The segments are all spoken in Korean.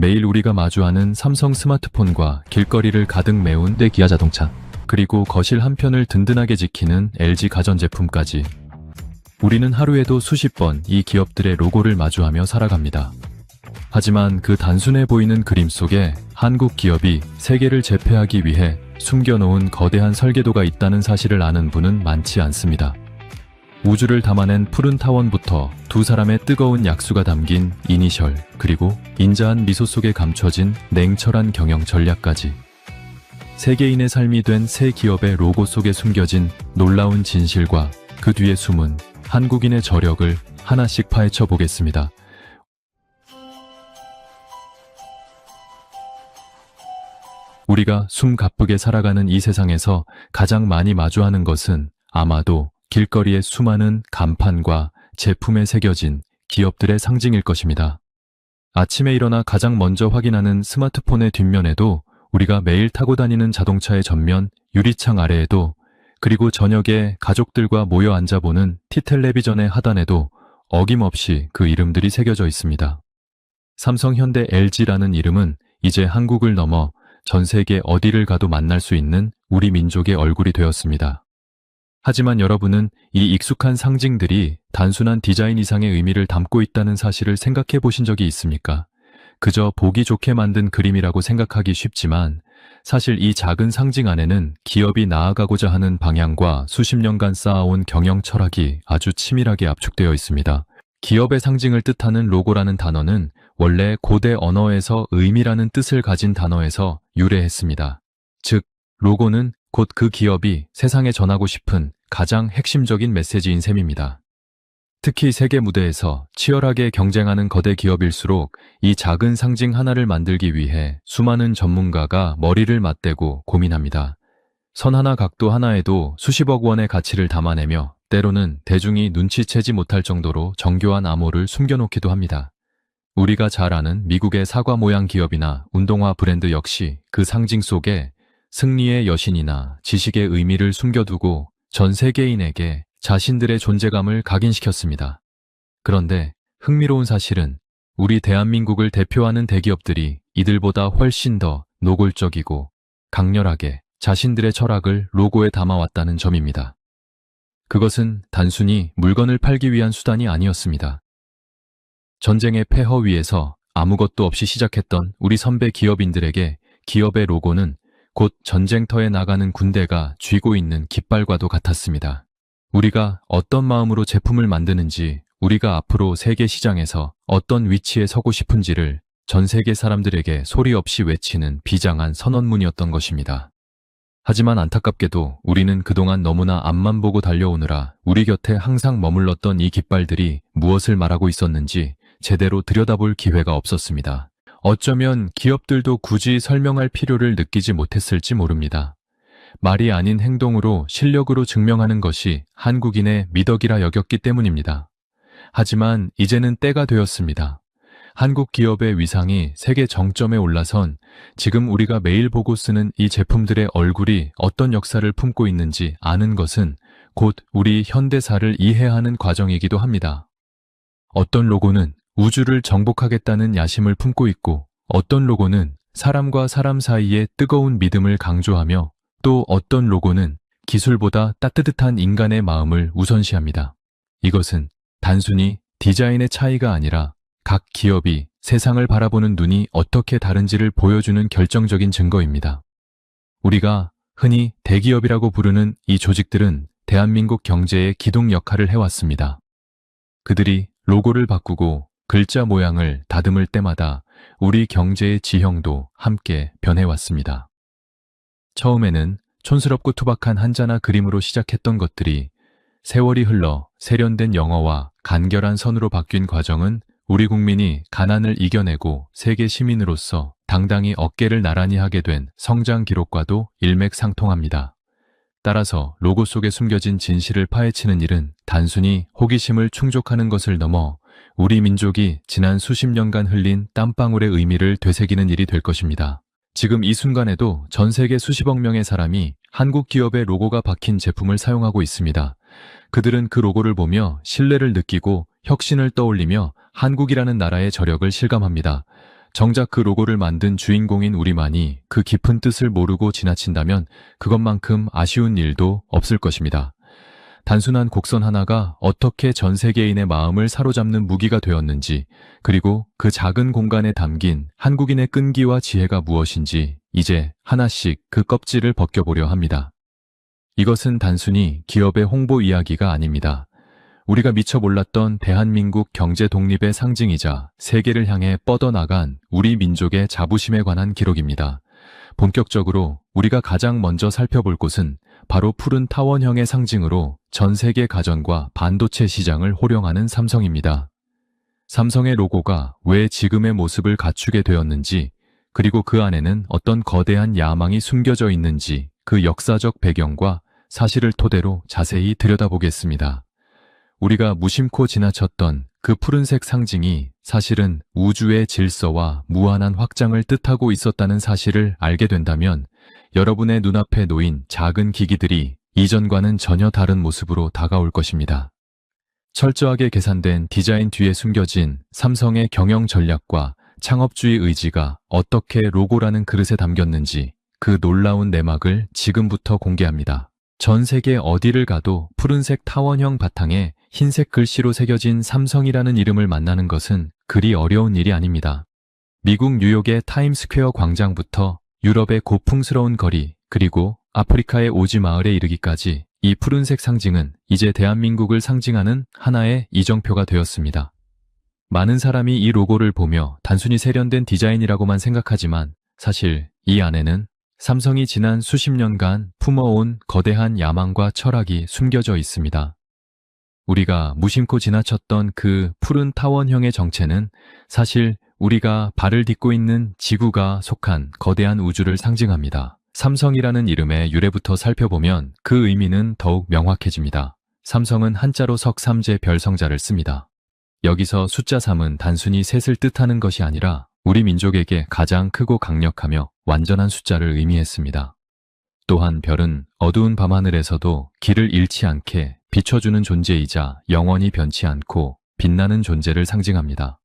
매일 우리가 마주하는 삼성 스마트폰과 길거리를 가득 메운 기아 자동차, 그리고 거실 한편을 든든하게 지키는 LG 가전제품까지 우리는 하루에도 수십 번 이 기업들의 로고를 마주하며 살아갑니다. 하지만 그 단순해 보이는 그림 속에 한국 기업이 세계를 제패하기 위해 숨겨놓은 거대한 설계도가 있다는 사실을 아는 분은 많지 않습니다. 우주를 담아낸 푸른 타원부터 두 사람의 뜨거운 약수가 담긴 이니셜, 그리고 인자한 미소 속에 감춰진 냉철한 경영 전략까지. 세계인의 삶이 된 새 기업의 로고 속에 숨겨진 놀라운 진실과 그 뒤에 숨은 한국인의 저력을 하나씩 파헤쳐 보겠습니다. 우리가 숨 가쁘게 살아가는 이 세상에서 가장 많이 마주하는 것은 아마도 길거리의 수많은 간판과 제품에 새겨진 기업들의 상징일 것입니다. 아침에 일어나 가장 먼저 확인하는 스마트폰의 뒷면에도, 우리가 매일 타고 다니는 자동차의 전면 유리창 아래에도, 그리고 저녁에 가족들과 모여 앉아보는 T텔레비전의 하단에도 어김없이 그 이름들이 새겨져 있습니다. 삼성, 현대, LG라는 이름은 이제 한국을 넘어 전 세계 어디를 가도 만날 수 있는 우리 민족의 얼굴이 되었습니다. 하지만 여러분은 이 익숙한 상징들이 단순한 디자인 이상의 의미를 담고 있다는 사실을 생각해 보신 적이 있습니까? 그저 보기 좋게 만든 그림이라고 생각하기 쉽지만, 사실 이 작은 상징 안에는 기업이 나아가고자 하는 방향과 수십 년간 쌓아온 경영 철학이 아주 치밀하게 압축되어 있습니다. 기업의 상징을 뜻하는 로고라는 단어는 원래 고대 언어에서 의미라는 뜻을 가진 단어에서 유래했습니다. 즉, 로고는 곧 그 기업이 세상에 전하고 싶은 가장 핵심적인 메시지인 셈입니다. 특히 세계 무대에서 치열하게 경쟁하는 거대 기업일수록 이 작은 상징 하나를 만들기 위해 수많은 전문가가 머리를 맞대고 고민합니다. 선 하나, 각도 하나에도 수십억 원의 가치를 담아내며 때로는 대중이 눈치채지 못할 정도로 정교한 암호를 숨겨놓기도 합니다. 우리가 잘 아는 미국의 사과 모양 기업이나 운동화 브랜드 역시 그 상징 속에 승리의 여신이나 지식의 의미를 숨겨두고 전 세계인에게 자신들의 존재감을 각인시켰습니다. 그런데 흥미로운 사실은 우리 대한민국을 대표하는 대기업들이 이들보다 훨씬 더 노골적이고 강렬하게 자신들의 철학을 로고에 담아왔다는 점입니다. 그것은 단순히 물건을 팔기 위한 수단이 아니었습니다. 전쟁의 폐허 위에서 아무것도 없이 시작했던 우리 선배 기업인들에게 기업의 로고는 곧 전쟁터에 나가는 군대가 쥐고 있는 깃발과도 같았습니다. 우리가 어떤 마음으로 제품을 만드는지, 우리가 앞으로 세계 시장에서 어떤 위치에 서고 싶은지를 전 세계 사람들에게 소리 없이 외치는 비장한 선언문이었던 것입니다. 하지만 안타깝게도 우리는 그동안 너무나 앞만 보고 달려오느라 우리 곁에 항상 머물렀던 이 깃발들이 무엇을 말하고 있었는지 제대로 들여다볼 기회가 없었습니다. 어쩌면 기업들도 굳이 설명할 필요를 느끼지 못했을지 모릅니다. 말이 아닌 행동으로 실력으로 증명하는 것이 한국인의 미덕이라 여겼기 때문입니다. 하지만 이제는 때가 되었습니다. 한국 기업의 위상이 세계 정점에 올라선 지금 우리가 매일 보고 쓰는 이 제품들의 얼굴이 어떤 역사를 품고 있는지 아는 것은 곧 우리 현대사를 이해하는 과정이기도 합니다. 어떤 로고는 우주를 정복하겠다는 야심을 품고 있고, 어떤 로고는 사람과 사람 사이의 뜨거운 믿음을 강조하며, 또 어떤 로고는 기술보다 따뜻한 인간의 마음을 우선시합니다. 이것은 단순히 디자인의 차이가 아니라 각 기업이 세상을 바라보는 눈이 어떻게 다른지를 보여주는 결정적인 증거입니다. 우리가 흔히 대기업이라고 부르는 이 조직들은 대한민국 경제의 기둥 역할을 해왔습니다. 그들이 로고를 바꾸고 글자 모양을 다듬을 때마다 우리 경제의 지형도 함께 변해왔습니다. 처음에는 촌스럽고 투박한 한자나 그림으로 시작했던 것들이 세월이 흘러 세련된 영어와 간결한 선으로 바뀐 과정은 우리 국민이 가난을 이겨내고 세계 시민으로서 당당히 어깨를 나란히 하게 된 성장 기록과도 일맥상통합니다. 따라서 로고 속에 숨겨진 진실을 파헤치는 일은 단순히 호기심을 충족하는 것을 넘어 우리 민족이 지난 수십 년간 흘린 땀방울의 의미를 되새기는 일이 될 것입니다. 지금 이 순간에도 전 세계 수십억 명의 사람이 한국 기업의 로고가 박힌 제품을 사용하고 있습니다. 그들은 그 로고를 보며 신뢰를 느끼고 혁신을 떠올리며 한국이라는 나라의 저력을 실감합니다. 정작 그 로고를 만든 주인공인 우리만이 그 깊은 뜻을 모르고 지나친다면 그것만큼 아쉬운 일도 없을 것입니다. 단순한 곡선 하나가 어떻게 전 세계인의 마음을 사로잡는 무기가 되었는지, 그리고 그 작은 공간에 담긴 한국인의 끈기와 지혜가 무엇인지 이제 하나씩 그 껍질을 벗겨보려 합니다. 이것은 단순히 기업의 홍보 이야기가 아닙니다. 우리가 미처 몰랐던 대한민국 경제 독립의 상징이자 세계를 향해 뻗어나간 우리 민족의 자부심에 관한 기록입니다. 본격적으로 우리가 가장 먼저 살펴볼 곳은 바로 푸른 타원형의 상징으로 전 세계 가전과 반도체 시장을 호령하는 삼성입니다. 삼성의 로고가 왜 지금의 모습을 갖추게 되었는지, 그리고 그 안에는 어떤 거대한 야망이 숨겨져 있는지 그 역사적 배경과 사실을 토대로 자세히 들여다보겠습니다. 우리가 무심코 지나쳤던 그 푸른색 상징이 사실은 우주의 질서와 무한한 확장을 뜻하고 있었다는 사실을 알게 된다면 여러분의 눈앞에 놓인 작은 기기들이 이전과는 전혀 다른 모습으로 다가올 것입니다. 철저하게 계산된 디자인 뒤에 숨겨진 삼성의 경영 전략과 창업주의 의지가 어떻게 로고라는 그릇에 담겼는지 그 놀라운 내막을 지금부터 공개합니다. 전 세계 어디를 가도 푸른색 타원형 바탕에 흰색 글씨로 새겨진 삼성이라는 이름을 만나는 것은 그리 어려운 일이 아닙니다. 미국 뉴욕의 타임스퀘어 광장부터 유럽의 고풍스러운 거리, 그리고 아프리카의 오지 마을에 이르기까지 이 푸른색 상징은 이제 대한민국을 상징하는 하나의 이정표가 되었습니다. 많은 사람이 이 로고를 보며 단순히 세련된 디자인이라고만 생각하지만 사실 이 안에는 삼성이 지난 수십 년간 품어온 거대한 야망과 철학이 숨겨져 있습니다. 우리가 무심코 지나쳤던 그 푸른 타원형의 정체는 사실 우리가 발을 딛고 있는 지구가 속한 거대한 우주를 상징합니다. 삼성이라는 이름의 유래부터 살펴보면 그 의미는 더욱 명확해집니다. 삼성은 한자로 석삼재 별성자를 씁니다. 여기서 숫자 3은 단순히 셋을 뜻하는 것이 아니라 우리 민족에게 가장 크고 강력하며 완전한 숫자를 의미했습니다. 또한 별은 어두운 밤하늘에서도 길을 잃지 않게 비춰주는 존재이자 영원히 변치 않고 빛나는 존재를 상징합니다.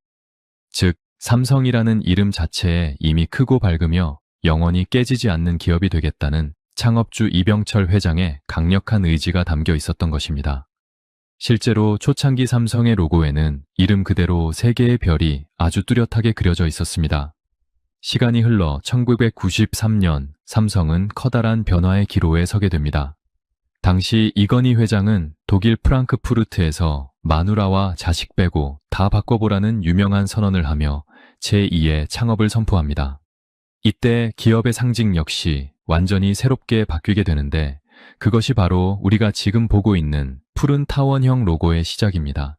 즉, 삼성이라는 이름 자체에 이미 크고 밝으며 영원히 깨지지 않는 기업이 되겠다는 창업주 이병철 회장의 강력한 의지가 담겨 있었던 것입니다. 실제로 초창기 삼성의 로고에는 이름 그대로 세 개의 별이 아주 뚜렷하게 그려져 있었습니다. 시간이 흘러 1993년 삼성은 커다란 변화의 기로에 서게 됩니다. 당시 이건희 회장은 독일 프랑크푸르트에서 마누라와 자식 빼고 다 바꿔보라는 유명한 선언을 하며 제2의 창업을 선포합니다. 이때 기업의 상징 역시 완전히 새롭게 바뀌게 되는데 그것이 바로 우리가 지금 보고 있는 푸른 타원형 로고의 시작입니다.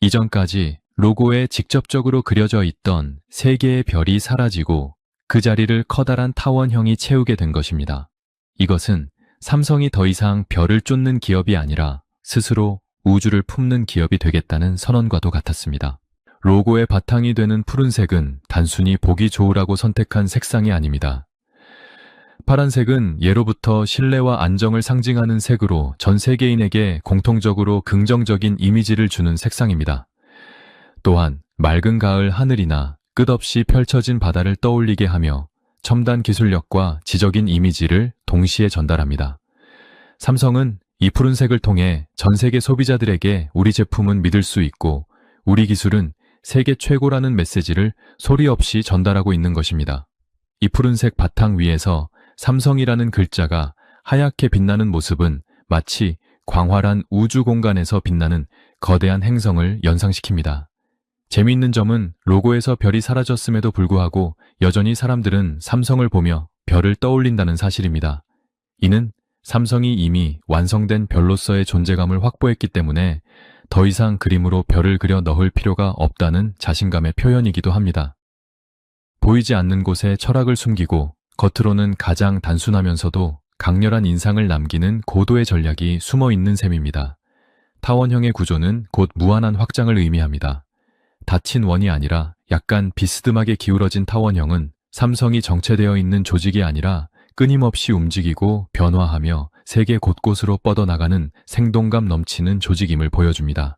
이전까지 로고에 직접적으로 그려져 있던 세 개의 별이 사라지고 그 자리를 커다란 타원형이 채우게 된 것입니다. 이것은 삼성이 더 이상 별을 쫓는 기업이 아니라 스스로 우주를 품는 기업이 되겠다는 선언과도 같았습니다. 로고의 바탕이 되는 푸른색은 단순히 보기 좋으라고 선택한 색상이 아닙니다. 파란색은 예로부터 신뢰와 안정을 상징하는 색으로 전 세계인에게 공통적으로 긍정적인 이미지를 주는 색상입니다. 또한 맑은 가을 하늘이나 끝없이 펼쳐진 바다를 떠올리게 하며 첨단 기술력과 지적인 이미지를 동시에 전달합니다. 삼성은 이 푸른색을 통해 전 세계 소비자들에게 우리 제품은 믿을 수 있고 우리 기술은 세계 최고라는 메시지를 소리 없이 전달하고 있는 것입니다. 이 푸른색 바탕 위에서 삼성이라는 글자가 하얗게 빛나는 모습은 마치 광활한 우주 공간에서 빛나는 거대한 행성을 연상시킵니다. 재미있는 점은 로고에서 별이 사라졌음에도 불구하고 여전히 사람들은 삼성을 보며 별을 떠올린다는 사실입니다. 이는 삼성이 이미 완성된 별로서의 존재감을 확보했기 때문에 더 이상 그림으로 별을 그려 넣을 필요가 없다는 자신감의 표현이기도 합니다. 보이지 않는 곳에 철학을 숨기고 겉으로는 가장 단순하면서도 강렬한 인상을 남기는 고도의 전략이 숨어 있는 셈입니다. 타원형의 구조는 곧 무한한 확장을 의미합니다. 닫힌 원이 아니라 약간 비스듬하게 기울어진 타원형은 삼성이 정체되어 있는 조직이 아니라 끊임없이 움직이고 변화하며 세계 곳곳으로 뻗어나가는 생동감 넘치는 조직임을 보여줍니다.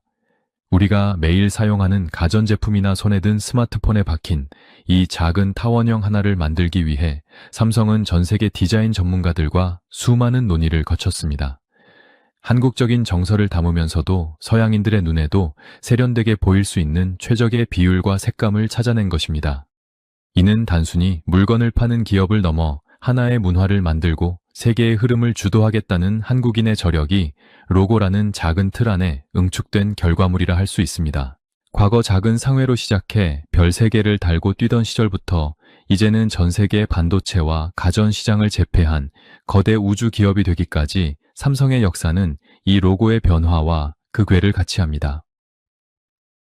우리가 매일 사용하는 가전제품이나 손에 든 스마트폰에 박힌 이 작은 타원형 하나를 만들기 위해 삼성은 전 세계 디자인 전문가들과 수많은 논의를 거쳤습니다. 한국적인 정서를 담으면서도 서양인들의 눈에도 세련되게 보일 수 있는 최적의 비율과 색감을 찾아낸 것입니다. 이는 단순히 물건을 파는 기업을 넘어 하나의 문화를 만들고 세계의 흐름을 주도하겠다는 한국인의 저력이 로고라는 작은 틀 안에 응축된 결과물이라 할 수 있습니다. 과거 작은 상회로 시작해 별 3개를 달고 뛰던 시절부터 이제는 전 세계 반도체와 가전 시장을 제패한 거대 우주 기업이 되기까지 삼성의 역사는 이 로고의 변화와 그 궤를 같이 합니다.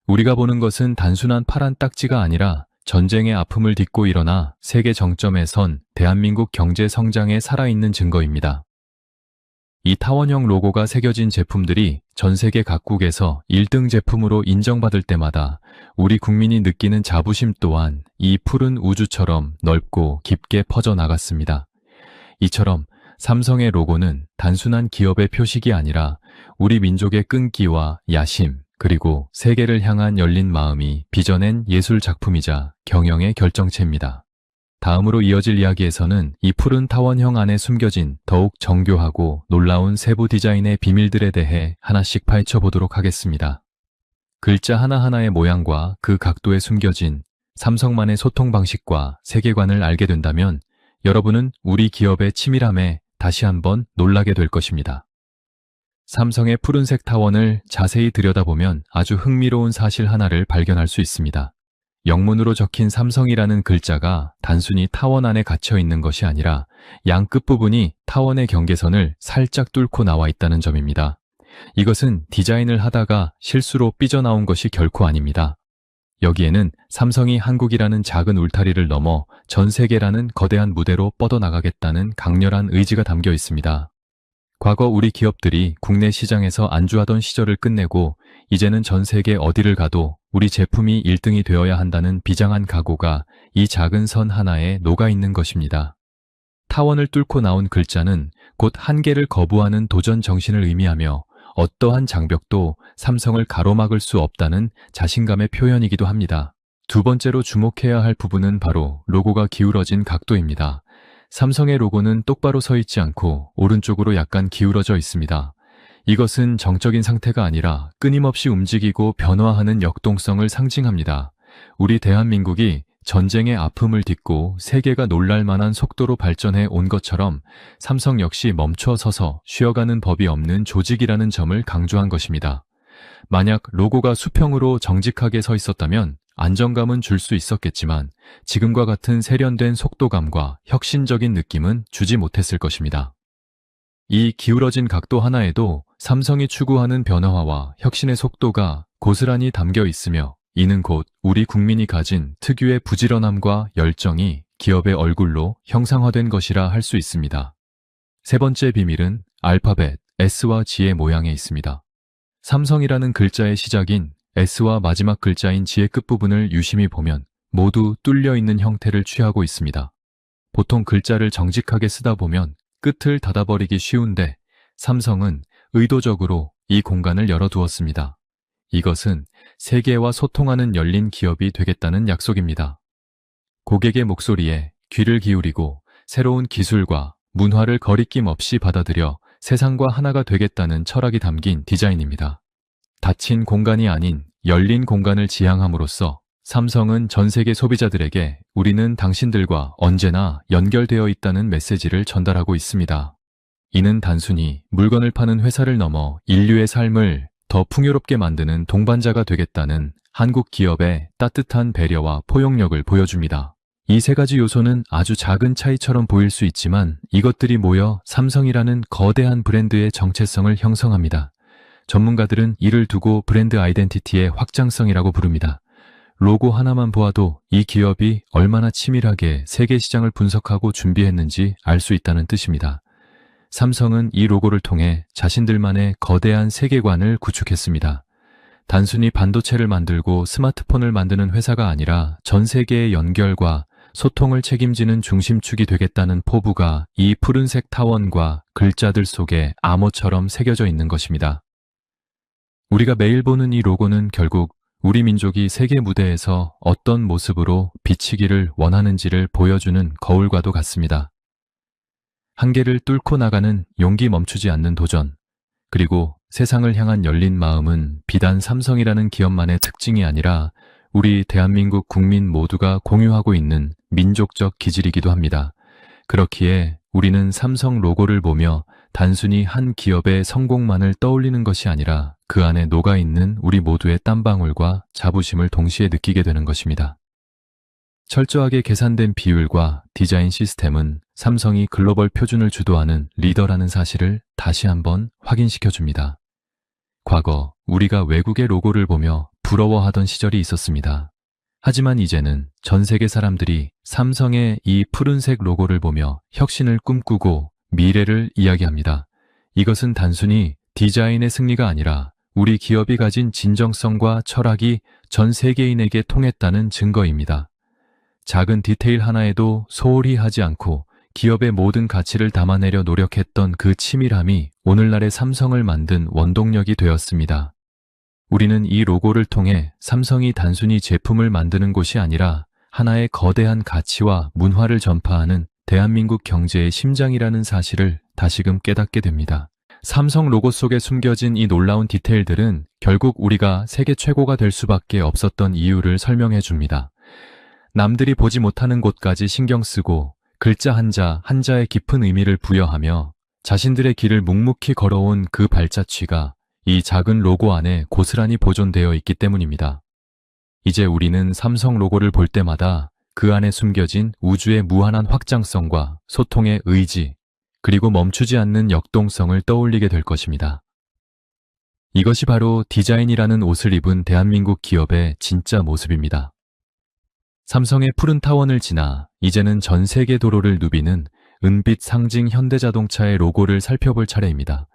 우리가 보는 것은 단순한 파란 딱지가 아니라 전쟁의 아픔을 딛고 일어나 세계 정점에 선 대한민국 경제 성장의 살아있는 증거입니다. 이 타원형 로고가 새겨진 제품들이 전 세계 각국에서 1등 제품으로 인정받을 때마다 우리 국민이 느끼는 자부심 또한 이 푸른 우주처럼 넓고 깊게 퍼져나갔습니다. 이처럼 삼성의 로고는 단순한 기업의 표식이 아니라 우리 민족의 끈기와 야심, 그리고 세계를 향한 열린 마음이 빚어낸 예술 작품이자 경영의 결정체입니다. 다음으로 이어질 이야기에서는 이 푸른 타원형 안에 숨겨진 더욱 정교하고 놀라운 세부 디자인의 비밀들에 대해 하나씩 파헤쳐 보도록 하겠습니다. 글자 하나하나의 모양과 그 각도에 숨겨진 삼성만의 소통 방식과 세계관을 알게 된다면 여러분은 우리 기업의 치밀함에 다시 한번 놀라게 될 것입니다. 삼성의 푸른색 타원을 자세히 들여다보면 아주 흥미로운 사실 하나를 발견할 수 있습니다. 영문으로 적힌 삼성이라는 글자가 단순히 타원 안에 갇혀 있는 것이 아니라 양 끝부분이 타원의 경계선을 살짝 뚫고 나와 있다는 점입니다. 이것은 디자인을 하다가 실수로 삐져나온 것이 결코 아닙니다. 여기에는 삼성이 한국이라는 작은 울타리를 넘어 전 세계라는 거대한 무대로 뻗어나가겠다는 강렬한 의지가 담겨 있습니다. 과거 우리 기업들이 국내 시장에서 안주하던 시절을 끝내고 이제는 전 세계 어디를 가도 우리 제품이 1등이 되어야 한다는 비장한 각오가 이 작은 선 하나에 녹아있는 것입니다. 타원을 뚫고 나온 글자는 곧 한계를 거부하는 도전 정신을 의미하며 어떠한 장벽도 삼성을 가로막을 수 없다는 자신감의 표현이기도 합니다. 두 번째로 주목해야 할 부분은 바로 로고가 기울어진 각도입니다. 삼성의 로고는 똑바로 서 있지 않고 오른쪽으로 약간 기울어져 있습니다. 이것은 정적인 상태가 아니라 끊임없이 움직이고 변화하는 역동성을 상징합니다. 우리 대한민국이 전쟁의 아픔을 딛고 세계가 놀랄 만한 속도로 발전해 온 것처럼 삼성 역시 멈춰 서서 쉬어가는 법이 없는 조직이라는 점을 강조한 것입니다. 만약 로고가 수평으로 정직하게 서 있었다면 안정감은 줄 수 있었겠지만 지금과 같은 세련된 속도감과 혁신적인 느낌은 주지 못했을 것입니다. 이 기울어진 각도 하나에도 삼성이 추구하는 변화와 혁신의 속도가 고스란히 담겨 있으며 이는 곧 우리 국민이 가진 특유의 부지런함과 열정이 기업의 얼굴로 형상화된 것이라 할 수 있습니다. 세 번째 비밀은 알파벳 S와 G의 모양에 있습니다. 삼성이라는 글자의 시작인 S와 마지막 글자인 G의 끝부분을 유심히 보면 모두 뚫려 있는 형태를 취하고 있습니다. 보통 글자를 정직하게 쓰다 보면 끝을 닫아버리기 쉬운데 삼성은 의도적으로 이 공간을 열어두었습니다. 이것은 세계와 소통하는 열린 기업이 되겠다는 약속입니다. 고객의 목소리에 귀를 기울이고 새로운 기술과 문화를 거리낌 없이 받아들여 세상과 하나가 되겠다는 철학이 담긴 디자인입니다. 닫힌 공간이 아닌 열린 공간을 지향함으로써 삼성은 전 세계 소비자들에게 우리는 당신들과 언제나 연결되어 있다는 메시지를 전달하고 있습니다. 이는 단순히 물건을 파는 회사를 넘어 인류의 삶을 더 풍요롭게 만드는 동반자가 되겠다는 한국 기업의 따뜻한 배려와 포용력을 보여줍니다. 이 세 가지 요소는 아주 작은 차이처럼 보일 수 있지만 이것들이 모여 삼성이라는 거대한 브랜드의 정체성을 형성합니다. 전문가들은 이를 두고 브랜드 아이덴티티의 확장성이라고 부릅니다. 로고 하나만 보아도 이 기업이 얼마나 치밀하게 세계 시장을 분석하고 준비했는지 알 수 있다는 뜻입니다. 삼성은 이 로고를 통해 자신들만의 거대한 세계관을 구축했습니다. 단순히 반도체를 만들고 스마트폰을 만드는 회사가 아니라 전 세계의 연결과 소통을 책임지는 중심축이 되겠다는 포부가 이 푸른색 타원과 글자들 속에 암호처럼 새겨져 있는 것입니다. 우리가 매일 보는 이 로고는 결국 우리 민족이 세계 무대에서 어떤 모습으로 비치기를 원하는지를 보여주는 거울과도 같습니다. 한계를 뚫고 나가는 용기, 멈추지 않는 도전, 그리고 세상을 향한 열린 마음은 비단 삼성이라는 기업만의 특징이 아니라 우리 대한민국 국민 모두가 공유하고 있는 민족적 기질이기도 합니다. 그렇기에 우리는 삼성 로고를 보며 단순히 한 기업의 성공만을 떠올리는 것이 아니라 그 안에 녹아있는 우리 모두의 땀방울과 자부심을 동시에 느끼게 되는 것입니다. 철저하게 계산된 비율과 디자인 시스템은 삼성이 글로벌 표준을 주도하는 리더라는 사실을 다시 한번 확인시켜줍니다. 과거 우리가 외국의 로고를 보며 부러워하던 시절이 있었습니다. 하지만 이제는 전 세계 사람들이 삼성의 이 푸른색 로고를 보며 혁신을 꿈꾸고 미래를 이야기합니다. 이것은 단순히 디자인의 승리가 아니라 우리 기업이 가진 진정성과 철학이 전 세계인에게 통했다는 증거입니다. 작은 디테일 하나에도 소홀히 하지 않고 기업의 모든 가치를 담아내려 노력했던 그 치밀함이 오늘날의 삼성을 만든 원동력이 되었습니다. 우리는 이 로고를 통해 삼성이 단순히 제품을 만드는 곳이 아니라 하나의 거대한 가치와 문화를 전파하는 대한민국 경제의 심장이라는 사실을 다시금 깨닫게 됩니다. 삼성 로고 속에 숨겨진 이 놀라운 디테일들은 결국 우리가 세계 최고가 될 수밖에 없었던 이유를 설명해 줍니다. 남들이 보지 못하는 곳까지 신경 쓰고 글자 한자 한자의 깊은 의미를 부여하며 자신들의 길을 묵묵히 걸어온 그 발자취가 이 작은 로고 안에 고스란히 보존되어 있기 때문입니다. 이제 우리는 삼성 로고를 볼 때마다 그 안에 숨겨진 우주의 무한한 확장성과 소통의 의지, 그리고 멈추지 않는 역동성을 떠올리게 될 것입니다. 이것이 바로 디자인이라는 옷을 입은 대한민국 기업의 진짜 모습입니다. 삼성의 푸른 타원을 지나 이제는 전 세계 도로를 누비는 은빛 상징 현대자동차의 로고를 살펴볼 차례입니다.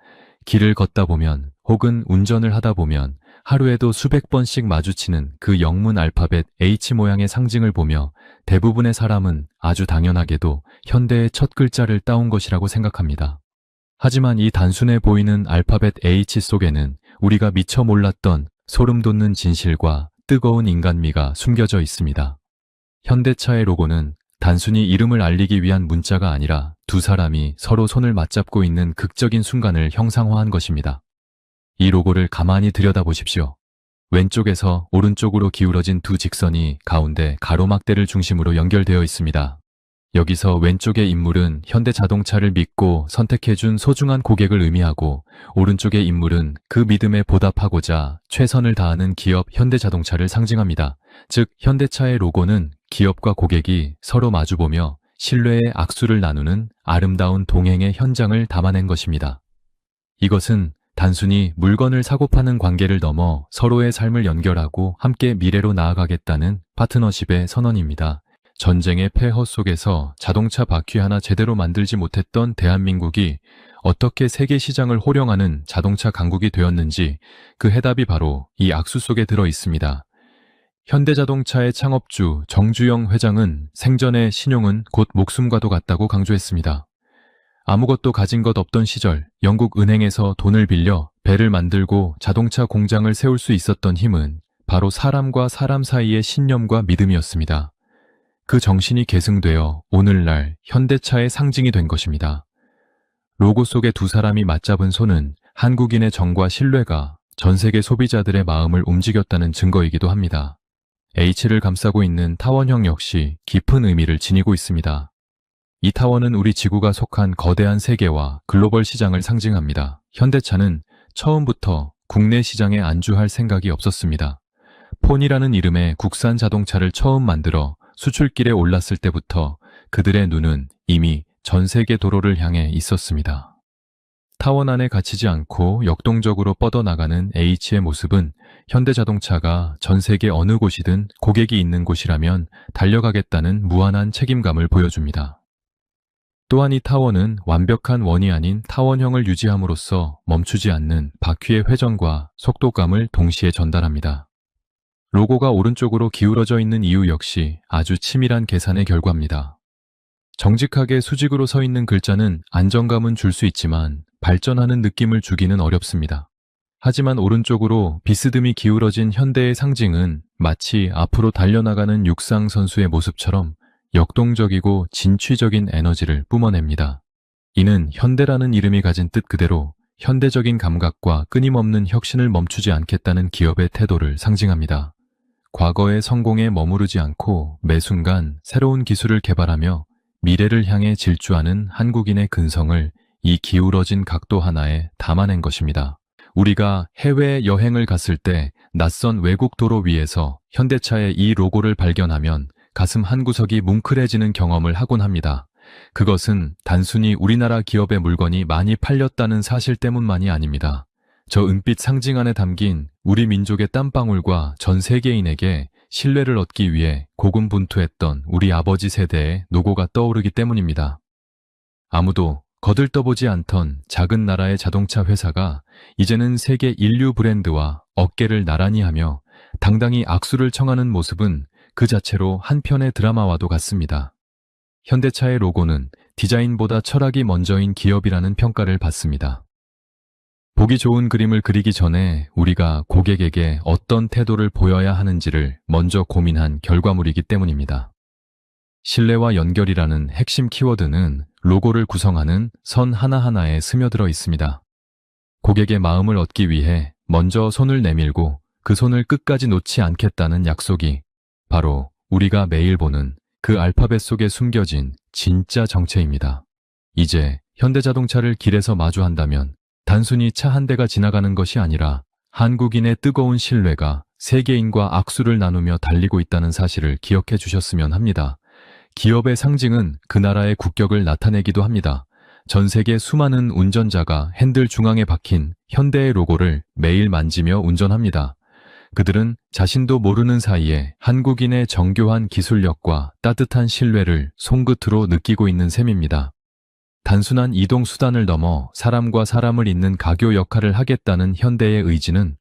길을 걷다 보면 혹은 운전을 하다 보면 하루에도 수백 번씩 마주치는 그 영문 알파벳 H 모양의 상징을 보며 대부분의 사람은 아주 당연하게도 현대의 첫 글자를 따온 것이라고 생각합니다. 하지만 이 단순해 보이는 알파벳 H 속에는 우리가 미처 몰랐던 소름 돋는 진실과 뜨거운 인간미가 숨겨져 있습니다. 현대차의 로고는 단순히 이름을 알리기 위한 문자가 아니라 두 사람이 서로 손을 맞잡고 있는 극적인 순간을 형상화한 것입니다. 이 로고를 가만히 들여다보십시오. 왼쪽에서 오른쪽으로 기울어진 두 직선이 가운데 가로막대를 중심으로 연결되어 있습니다. 여기서 왼쪽의 인물은 현대자동차를 믿고 선택해준 소중한 고객을 의미하고, 오른쪽의 인물은 그 믿음에 보답하고자 최선을 다하는 기업 현대자동차를 상징합니다. 즉, 현대차의 로고는 기업과 고객이 서로 마주보며 신뢰의 악수를 나누는 아름다운 동행의 현장을 담아낸 것입니다. 이것은 단순히 물건을 사고 파는 관계를 넘어 서로의 삶을 연결하고 함께 미래로 나아가겠다는 파트너십의 선언입니다. 전쟁의 폐허 속에서 자동차 바퀴 하나 제대로 만들지 못했던 대한민국이 어떻게 세계 시장을 호령하는 자동차 강국이 되었는지 그 해답이 바로 이 악수 속에 들어 있습니다. 현대자동차의 창업주 정주영 회장은 생전의 신용은 곧 목숨과도 같다고 강조했습니다. 아무것도 가진 것 없던 시절 영국 은행에서 돈을 빌려 배를 만들고 자동차 공장을 세울 수 있었던 힘은 바로 사람과 사람 사이의 신념과 믿음이었습니다. 그 정신이 계승되어 오늘날 현대차의 상징이 된 것입니다. 로고 속의 두 사람이 맞잡은 손은 한국인의 정과 신뢰가 전 세계 소비자들의 마음을 움직였다는 증거이기도 합니다. H를 감싸고 있는 타원형 역시 깊은 의미를 지니고 있습니다. 이 타원은 우리 지구가 속한 거대한 세계와 글로벌 시장을 상징합니다. 현대차는 처음부터 국내 시장에 안주할 생각이 없었습니다. 폰이라는 이름의 국산 자동차를 처음 만들어 수출길에 올랐을 때부터 그들의 눈은 이미 전 세계 도로를 향해 있었습니다. 타원 안에 갇히지 않고 역동적으로 뻗어나가는 H의 모습은 현대자동차가 전 세계 어느 곳이든 고객이 있는 곳이라면 달려가겠다는 무한한 책임감을 보여줍니다. 또한 이 타원은 완벽한 원이 아닌 타원형을 유지함으로써 멈추지 않는 바퀴의 회전과 속도감을 동시에 전달합니다. 로고가 오른쪽으로 기울어져 있는 이유 역시 아주 치밀한 계산의 결과입니다. 정직하게 수직으로 서 있는 글자는 안정감은 줄 수 있지만 발전하는 느낌을 주기는 어렵습니다. 하지만 오른쪽으로 비스듬히 기울어진 현대의 상징은 마치 앞으로 달려나가는 육상 선수의 모습처럼 역동적이고 진취적인 에너지를 뿜어냅니다. 이는 현대라는 이름이 가진 뜻 그대로 현대적인 감각과 끊임없는 혁신을 멈추지 않겠다는 기업의 태도를 상징합니다. 과거의 성공에 머무르지 않고 매 순간 새로운 기술을 개발하며 미래를 향해 질주하는 한국인의 근성을 이 기울어진 각도 하나에 담아낸 것입니다. 우리가 해외 여행을 갔을 때 낯선 외국 도로 위에서 현대차의 이 로고를 발견하면 가슴 한구석이 뭉클해지는 경험을 하곤 합니다. 그것은 단순히 우리나라 기업의 물건이 많이 팔렸다는 사실 때문만이 아닙니다. 저 은빛 상징 안에 담긴 우리 민족의 땀방울과 전 세계인에게 신뢰를 얻기 위해 고군분투했던 우리 아버지 세대의 노고가 떠오르기 때문입니다. 아무도 거들떠보지 않던 작은 나라의 자동차 회사가 이제는 세계 인류 브랜드와 어깨를 나란히 하며 당당히 악수를 청하는 모습은 그 자체로 한 편의 드라마와도 같습니다. 현대차의 로고는 디자인보다 철학이 먼저인 기업이라는 평가를 받습니다. 보기 좋은 그림을 그리기 전에 우리가 고객에게 어떤 태도를 보여야 하는지를 먼저 고민한 결과물이기 때문입니다. 신뢰와 연결이라는 핵심 키워드는 로고를 구성하는 선 하나하나에 스며들어 있습니다. 고객의 마음을 얻기 위해 먼저 손을 내밀고 그 손을 끝까지 놓지 않겠다는 약속이 바로 우리가 매일 보는 그 알파벳 속에 숨겨진 진짜 정체입니다. 이제 현대자동차를 길에서 마주한다면 단순히 차 한 대가 지나가는 것이 아니라 한국인의 뜨거운 신뢰가 세계인과 악수를 나누며 달리고 있다는 사실을 기억해 주셨으면 합니다. 기업의 상징은 그 나라의 국격을 나타내기도 합니다. 전 세계 수많은 운전자가 핸들 중앙에 박힌 현대의 로고를 매일 만지며 운전합니다. 그들은 자신도 모르는 사이에 한국인의 정교한 기술력과 따뜻한 신뢰를 손끝으로 느끼고 있는 셈입니다. 단순한 이동 수단을 넘어 사람과 사람을 잇는 가교 역할을 하겠다는 현대의 의지는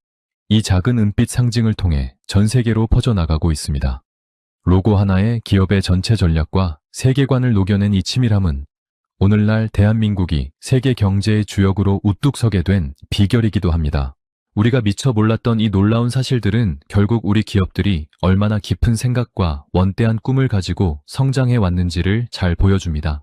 이 작은 은빛 상징을 통해 전 세계로 퍼져나가고 있습니다. 로고 하나에 기업의 전체 전략과 세계관을 녹여낸 이 치밀함은 오늘날 대한민국이 세계 경제의 주역으로 우뚝 서게 된 비결이기도 합니다. 우리가 미처 몰랐던 이 놀라운 사실들은 결국 우리 기업들이 얼마나 깊은 생각과 원대한 꿈을 가지고 성장해 왔는지를 잘 보여줍니다.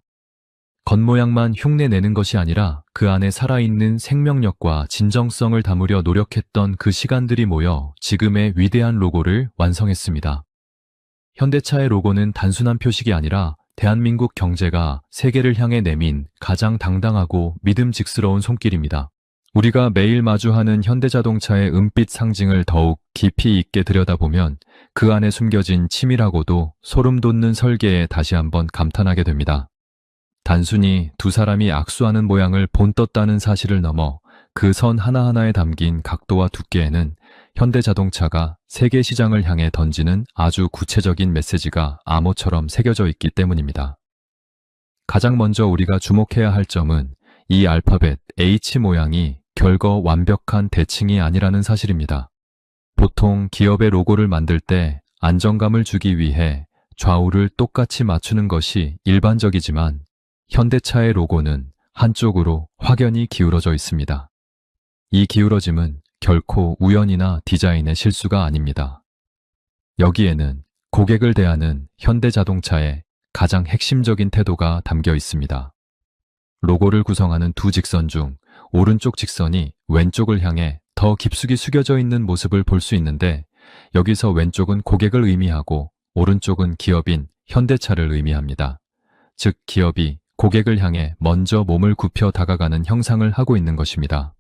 겉모양만 흉내내는 것이 아니라 그 안에 살아있는 생명력과 진정성을 담으려 노력했던 그 시간들이 모여 지금의 위대한 로고를 완성했습니다. 현대차의 로고는 단순한 표식이 아니라 대한민국 경제가 세계를 향해 내민 가장 당당하고 믿음직스러운 손길입니다. 우리가 매일 마주하는 현대자동차의 은빛 상징을 더욱 깊이 있게 들여다보면 그 안에 숨겨진 치밀하고도 소름 돋는 설계에 다시 한번 감탄하게 됩니다. 단순히 두 사람이 악수하는 모양을 본떴다는 사실을 넘어 그 선 하나하나에 담긴 각도와 두께에는 현대자동차가 세계 시장을 향해 던지는 아주 구체적인 메시지가 암호처럼 새겨져 있기 때문입니다. 가장 먼저 우리가 주목해야 할 점은 이 알파벳 H 모양이 결거 완벽한 대칭이 아니라는 사실입니다. 보통 기업의 로고를 만들 때 안정감을 주기 위해 좌우를 똑같이 맞추는 것이 일반적이지만 현대차의 로고는 한쪽으로 확연히 기울어져 있습니다. 이 기울어짐은 결코 우연이나 디자인의 실수가 아닙니다. 여기에는 고객을 대하는 현대자동차의 가장 핵심적인 태도가 담겨 있습니다. 로고를 구성하는 두 직선 중 오른쪽 직선이 왼쪽을 향해 더 깊숙이 숙여져 있는 모습을 볼 수 있는데 여기서 왼쪽은 고객을 의미하고 오른쪽은 기업인 현대차를 의미합니다. 즉 기업이 고객을 향해 먼저 몸을 굽혀 다가가는 형상을 하고 있는 것입니다.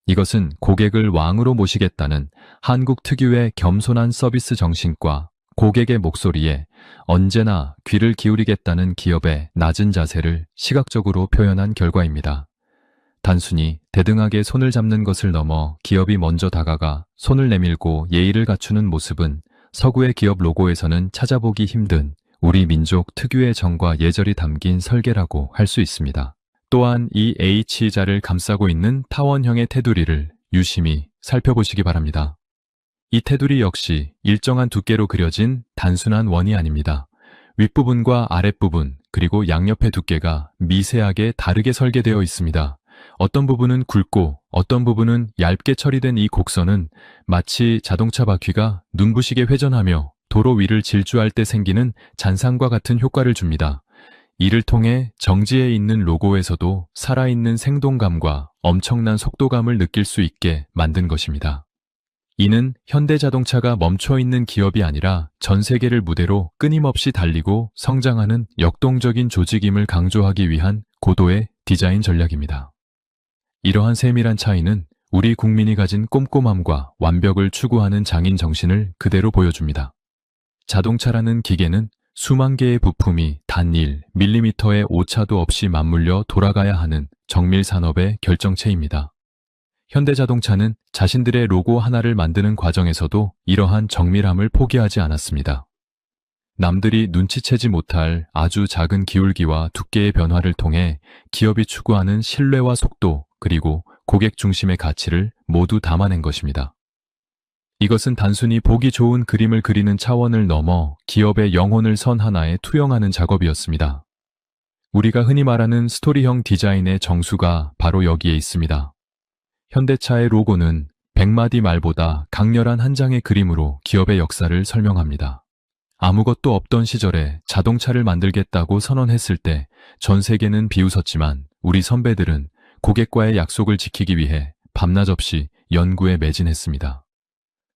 이것은 고객을 왕으로 모시겠다는 한국 특유의 겸손한 서비스 정신과 고객의 목소리에 언제나 귀를 기울이겠다는 기업의 낮은 자세를 시각적으로 표현한 결과입니다. 단순히 대등하게 손을 잡는 것을 넘어 기업이 먼저 다가가 손을 내밀고 예의를 갖추는 모습은 서구의 기업 로고에서는 찾아보기 힘든 우리 민족 특유의 정과 예절이 담긴 설계라고 할 수 있습니다. 또한 이 H자를 감싸고 있는 타원형의 테두리를 유심히 살펴보시기 바랍니다. 이 테두리 역시 일정한 두께로 그려진 단순한 원이 아닙니다. 윗부분과 아랫부분 그리고 양옆의 두께가 미세하게 다르게 설계되어 있습니다. 어떤 부분은 굵고 어떤 부분은 얇게 처리된 이 곡선은 마치 자동차 바퀴가 눈부시게 회전하며 도로 위를 질주할 때 생기는 잔상과 같은 효과를 줍니다. 이를 통해 정지해 있는 로고에서도 살아있는 생동감과 엄청난 속도감을 느낄 수 있게 만든 것입니다. 이는 현대자동차가 멈춰있는 기업이 아니라 전 세계를 무대로 끊임없이 달리고 성장하는 역동적인 조직임을 강조하기 위한 고도의 디자인 전략입니다. 이러한 세밀한 차이는 우리 국민이 가진 꼼꼼함과 완벽을 추구하는 장인 정신을 그대로 보여줍니다. 자동차라는 기계는 수만 개의 부품이 단 1밀리미터의 오차도 없이 맞물려 돌아가야 하는 정밀 산업의 결정체입니다. 현대자동차는 자신들의 로고 하나를 만드는 과정에서도 이러한 정밀함을 포기하지 않았습니다. 남들이 눈치채지 못할 아주 작은 기울기와 두께의 변화를 통해 기업이 추구하는 신뢰와 속도, 그리고 고객 중심의 가치를 모두 담아낸 것입니다. 이것은 단순히 보기 좋은 그림을 그리는 차원을 넘어 기업의 영혼을 선 하나에 투영하는 작업이었습니다. 우리가 흔히 말하는 스토리형 디자인의 정수가 바로 여기에 있습니다. 현대차의 로고는 100마디 말보다 강렬한 한 장의 그림으로 기업의 역사를 설명합니다. 아무것도 없던 시절에 자동차를 만들겠다고 선언했을 때 전 세계는 비웃었지만 우리 선배들은 고객과의 약속을 지키기 위해 밤낮 없이 연구에 매진했습니다.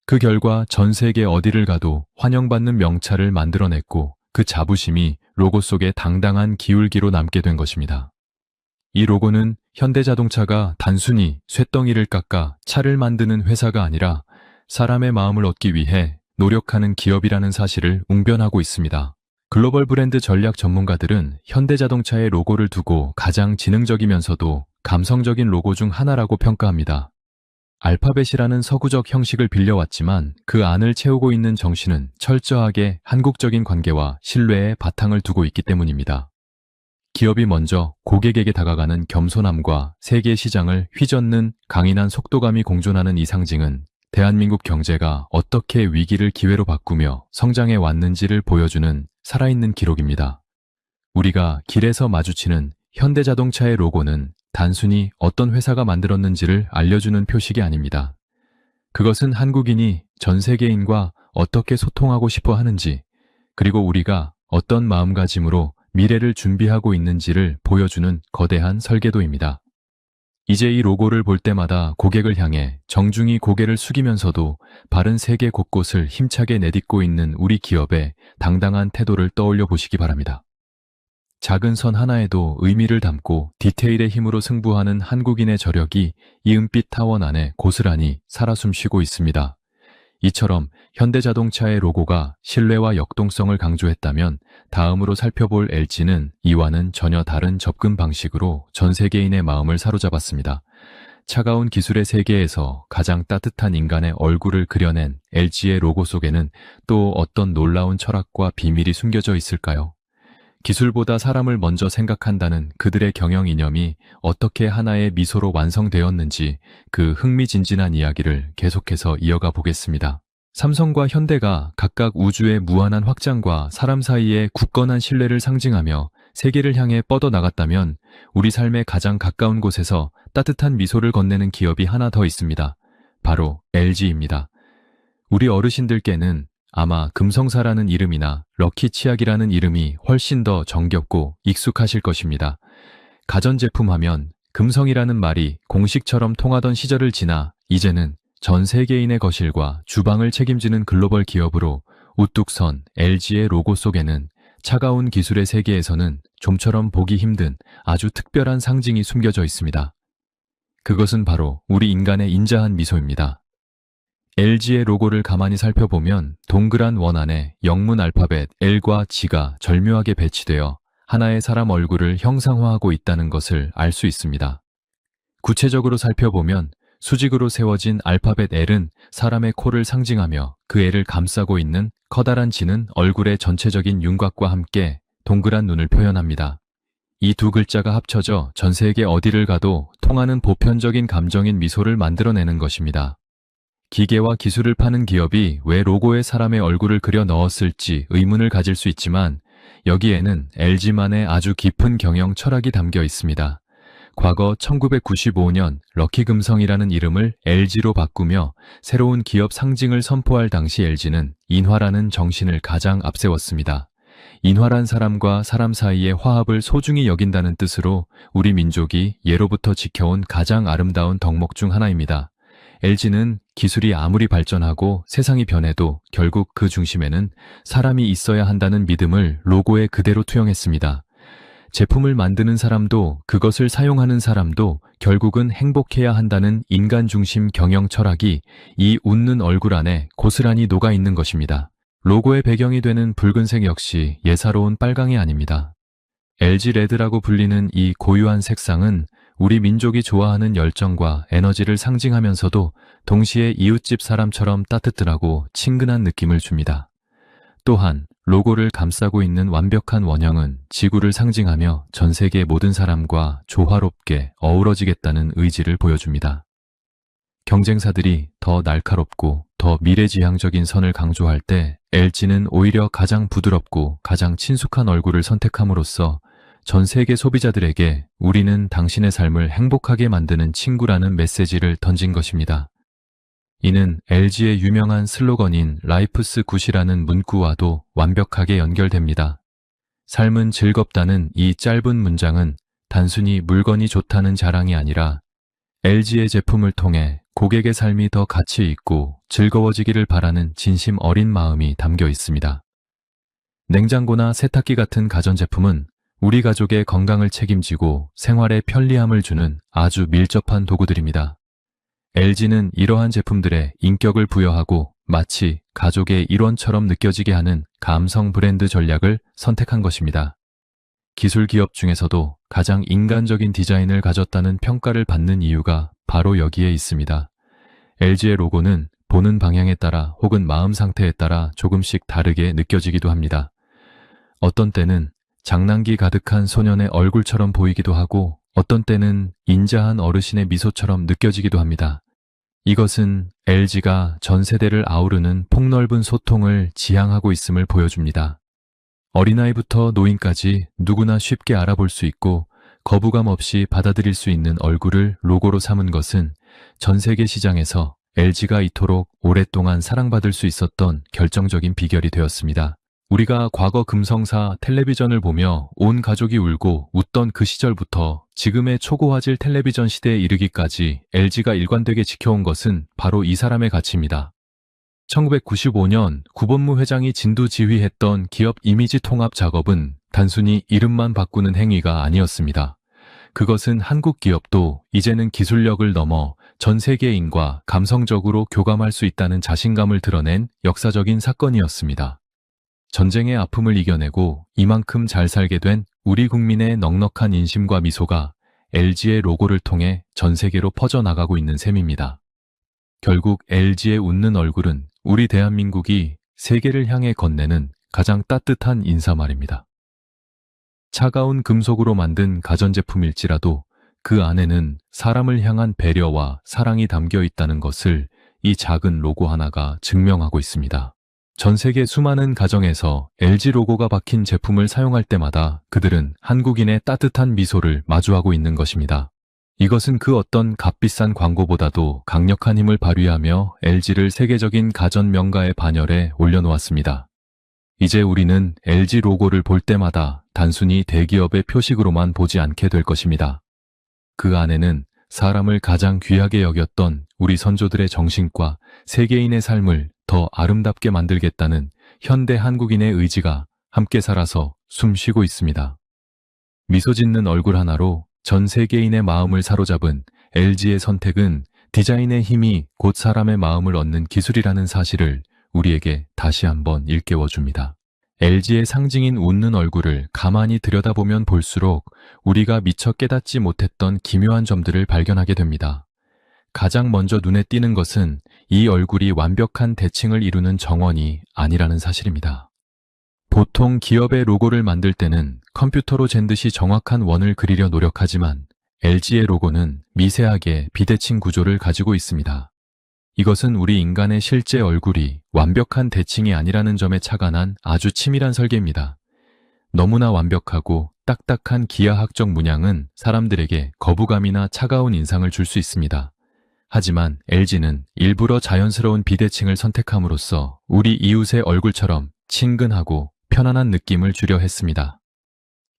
그 결과 전 세계 어디를 가도 환영받는 명차를 만들어냈고 그 자부심이 로고 속에 당당한 기울기로 남게 된 것입니다. 이 로고는 현대자동차가 단순히 쇳덩이를 깎아 차를 만드는 회사가 아니라 사람의 마음을 얻기 위해 노력하는 기업이라는 사실을 웅변하고 있습니다. 글로벌 브랜드 전략 전문가들은 현대자동차의 로고를 두고 가장 지능적이면서도 감성적인 로고 중 하나라고 평가합니다. 알파벳이라는 서구적 형식을 빌려왔지만 그 안을 채우고 있는 정신은 철저하게 한국적인 관계와 신뢰의 바탕을 두고 있기 때문입니다. 기업이 먼저 고객에게 다가가는 겸손함과 세계 시장을 휘젓는 강인한 속도감이 공존하는 이 상징은 대한민국 경제가 어떻게 위기를 기회로 바꾸며 성장해 왔는지를 보여주는 살아있는 기록입니다. 우리가 길에서 마주치는 현대자동차의 로고는 단순히 어떤 회사가 만들었는지를 알려주는 표식이 아닙니다. 그것은 한국인이 전 세계인과 어떻게 소통하고 싶어 하는지, 그리고 우리가 어떤 마음가짐으로 미래를 준비하고 있는지를 보여주는 거대한 설계도입니다. 이제 이 로고를 볼 때마다 고객을 향해 정중히 고개를 숙이면서도 바른 세계 곳곳을 힘차게 내딛고 있는 우리 기업의 당당한 태도를 떠올려 보시기 바랍니다. 작은 선 하나에도 의미를 담고 디테일의 힘으로 승부하는 한국인의 저력이 이 은빛 타원 안에 고스란히 살아 숨쉬고 있습니다. 이처럼 현대자동차의 로고가 신뢰와 역동성을 강조했다면 다음으로 살펴볼 LG는 이와는 전혀 다른 접근 방식으로 전 세계인의 마음을 사로잡았습니다. 차가운 기술의 세계에서 가장 따뜻한 인간의 얼굴을 그려낸 LG의 로고 속에는 또 어떤 놀라운 철학과 비밀이 숨겨져 있을까요? 기술보다 사람을 먼저 생각한다는 그들의 경영 이념이 어떻게 하나의 미소로 완성되었는지 그 흥미진진한 이야기를 계속해서 이어가 보겠습니다. 삼성과 현대가 각각 우주의 무한한 확장과 사람 사이의 굳건한 신뢰를 상징하며 세계를 향해 뻗어나갔다면 우리 삶의 가장 가까운 곳에서 따뜻한 미소를 건네는 기업이 하나 더 있습니다. 바로 LG입니다. 우리 어르신들께는 아마 금성사라는 이름이나 럭키치약이라는 이름이 훨씬 더 정겹고 익숙하실 것입니다. 가전제품 하면 금성이라는 말이 공식처럼 통하던 시절을 지나 이제는 전 세계인의 거실과 주방을 책임지는 글로벌 기업으로 우뚝 선 LG의 로고 속에는 차가운 기술의 세계에서는 좀처럼 보기 힘든 아주 특별한 상징이 숨겨져 있습니다. 그것은 바로 우리 인간의 인자한 미소입니다. LG의 로고를 가만히 살펴보면 동그란 원 안에 영문 알파벳 L과 G가 절묘하게 배치되어 하나의 사람 얼굴을 형상화하고 있다는 것을 알 수 있습니다. 구체적으로 살펴보면 수직으로 세워진 알파벳 L은 사람의 코를 상징하며 그 L을 감싸고 있는 커다란 G는 얼굴의 전체적인 윤곽과 함께 동그란 눈을 표현합니다. 이 두 글자가 합쳐져 전 세계 어디를 가도 통하는 보편적인 감정인 미소를 만들어내는 것입니다. 기계와 기술을 파는 기업이 왜 로고에 사람의 얼굴을 그려 넣었을지 의문을 가질 수 있지만 여기에는 LG만의 아주 깊은 경영 철학이 담겨 있습니다. 과거 1995년 럭키금성이라는 이름을 LG로 바꾸며 새로운 기업 상징을 선포할 당시 LG는 인화라는 정신을 가장 앞세웠습니다. 인화란 사람과 사람 사이의 화합을 소중히 여긴다는 뜻으로 우리 민족이 예로부터 지켜온 가장 아름다운 덕목 중 하나입니다. LG는 기술이 아무리 발전하고 세상이 변해도 결국 그 중심에는 사람이 있어야 한다는 믿음을 로고에 그대로 투영했습니다. 제품을 만드는 사람도 그것을 사용하는 사람도 결국은 행복해야 한다는 인간 중심 경영 철학이 이 웃는 얼굴 안에 고스란히 녹아 있는 것입니다. 로고의 배경이 되는 붉은색 역시 예사로운 빨강이 아닙니다. LG 레드라고 불리는 이 고유한 색상은 우리 민족이 좋아하는 열정과 에너지를 상징하면서도 동시에 이웃집 사람처럼 따뜻하고 친근한 느낌을 줍니다. 또한 로고를 감싸고 있는 완벽한 원형은 지구를 상징하며 전 세계 모든 사람과 조화롭게 어우러지겠다는 의지를 보여줍니다. 경쟁사들이 더 날카롭고 더 미래지향적인 선을 강조할 때 LG는 오히려 가장 부드럽고 가장 친숙한 얼굴을 선택함으로써 전 세계 소비자들에게 우리는 당신의 삶을 행복하게 만드는 친구라는 메시지를 던진 것입니다. 이는 LG의 유명한 슬로건인 라이프스 굿이라는 문구와도 완벽하게 연결됩니다. 삶은 즐겁다는 이 짧은 문장은 단순히 물건이 좋다는 자랑이 아니라 LG의 제품을 통해 고객의 삶이 더 가치 있고 즐거워지기를 바라는 진심 어린 마음이 담겨 있습니다. 냉장고나 세탁기 같은 가전제품은 우리 가족의 건강을 책임지고 생활에 편리함을 주는 아주 밀접한 도구들입니다. LG는 이러한 제품들에 인격을 부여하고 마치 가족의 일원처럼 느껴지게 하는 감성 브랜드 전략을 선택한 것입니다. 기술 기업 중에서도 가장 인간적인 디자인을 가졌다는 평가를 받는 이유가 바로 여기에 있습니다. LG의 로고는 보는 방향에 따라 혹은 마음 상태에 따라 조금씩 다르게 느껴지기도 합니다. 어떤 때는 장난기 가득한 소년의 얼굴처럼 보이기도 하고 어떤 때는 인자한 어르신의 미소처럼 느껴지기도 합니다. 이것은 LG가 전 세대를 아우르는 폭넓은 소통을 지향하고 있음을 보여줍니다. 어린아이부터 노인까지 누구나 쉽게 알아볼 수 있고 거부감 없이 받아들일 수 있는 얼굴을 로고로 삼은 것은 전 세계 시장에서 LG가 이토록 오랫동안 사랑받을 수 있었던 결정적인 비결이 되었습니다. 우리가 과거 금성사 텔레비전을 보며 온 가족이 울고 웃던 그 시절부터 지금의 초고화질 텔레비전 시대에 이르기까지 LG가 일관되게 지켜온 것은 바로 이 사람의 가치입니다. 1995년 구본무 회장이 진두지휘했던 기업 이미지 통합 작업은 단순히 이름만 바꾸는 행위가 아니었습니다. 그것은 한국 기업도 이제는 기술력을 넘어 전 세계인과 감성적으로 교감할 수 있다는 자신감을 드러낸 역사적인 사건이었습니다. 전쟁의 아픔을 이겨내고 이만큼 잘 살게 된 우리 국민의 넉넉한 인심과 미소가 LG의 로고를 통해 전 세계로 퍼져나가고 있는 셈입니다. 결국 LG의 웃는 얼굴은 우리 대한민국이 세계를 향해 건네는 가장 따뜻한 인사말입니다. 차가운 금속으로 만든 가전제품일지라도 그 안에는 사람을 향한 배려와 사랑이 담겨 있다는 것을 이 작은 로고 하나가 증명하고 있습니다. 전 세계 수많은 가정에서 LG 로고가 박힌 제품을 사용할 때마다 그들은 한국인의 따뜻한 미소를 마주하고 있는 것입니다. 이것은 그 어떤 값비싼 광고보다도 강력한 힘을 발휘하며 LG를 세계적인 가전 명가의 반열에 올려놓았습니다. 이제 우리는 LG 로고를 볼 때마다 단순히 대기업의 표식으로만 보지 않게 될 것입니다. 그 안에는 사람을 가장 귀하게 여겼던 우리 선조들의 정신과 세계인의 삶을 더 아름답게 만들겠다는 현대 한국인의 의지가 함께 살아서 숨쉬고 있습니다. 미소 짓는 얼굴 하나로 전 세계인의 마음을 사로잡은 LG의 선택은 디자인의 힘이 곧 사람의 마음을 얻는 기술이라는 사실을 우리에게 다시 한번 일깨워줍니다. LG의 상징인 웃는 얼굴을 가만히 들여다보면 볼수록 우리가 미처 깨닫지 못했던 기묘한 점들을 발견하게 됩니다. 가장 먼저 눈에 띄는 것은 이 얼굴이 완벽한 대칭을 이루는 정원이 아니라는 사실입니다. 보통 기업의 로고를 만들 때는 컴퓨터로 잰 듯이 정확한 원을 그리려 노력하지만 LG의 로고는 미세하게 비대칭 구조를 가지고 있습니다. 이것은 우리 인간의 실제 얼굴이 완벽한 대칭이 아니라는 점에 착안한 아주 치밀한 설계입니다. 너무나 완벽하고 딱딱한 기하학적 문양은 사람들에게 거부감이나 차가운 인상을 줄 수 있습니다. 하지만 LG는 일부러 자연스러운 비대칭을 선택함으로써 우리 이웃의 얼굴처럼 친근하고 편안한 느낌을 주려 했습니다.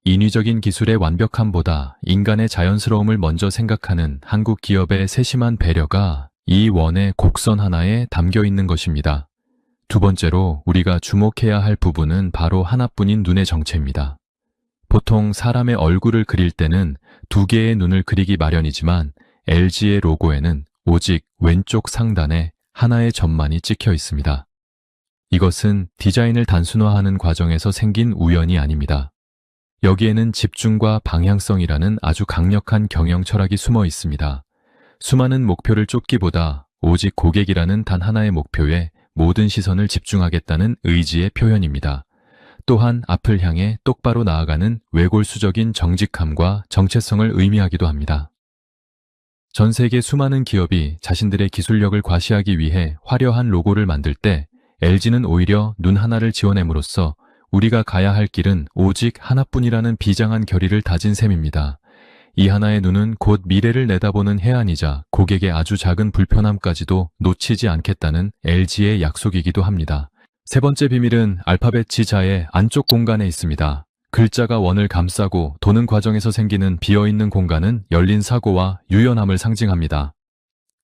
인위적인 기술의 완벽함보다 인간의 자연스러움을 먼저 생각하는 한국 기업의 세심한 배려가 이 원의 곡선 하나에 담겨 있는 것입니다. 두 번째로 우리가 주목해야 할 부분은 바로 하나뿐인 눈의 정체입니다. 보통 사람의 얼굴을 그릴 때는 두 개의 눈을 그리기 마련이지만 LG의 로고에는 오직 왼쪽 상단에 하나의 점만이 찍혀 있습니다. 이것은 디자인을 단순화하는 과정에서 생긴 우연이 아닙니다. 여기에는 집중과 방향성이라는 아주 강력한 경영 철학이 숨어 있습니다. 수많은 목표를 쫓기보다 오직 고객이라는 단 하나의 목표에 모든 시선을 집중하겠다는 의지의 표현입니다. 또한 앞을 향해 똑바로 나아가는 외골수적인 정직함과 정체성을 의미하기도 합니다. 전 세계 수많은 기업이 자신들의 기술력을 과시하기 위해 화려한 로고를 만들 때 LG는 오히려 눈 하나를 지어냄으로써 우리가 가야 할 길은 오직 하나뿐이라는 비장한 결의를 다진 셈입니다. 이 하나의 눈은 곧 미래를 내다보는 해안이자 고객의 아주 작은 불편함까지도 놓치지 않겠다는 LG의 약속이기도 합니다. 세 번째 비밀은 알파벳 G자의 안쪽 공간에 있습니다. 글자가 원을 감싸고 도는 과정에서 생기는 비어있는 공간은 열린 사고와 유연함을 상징합니다.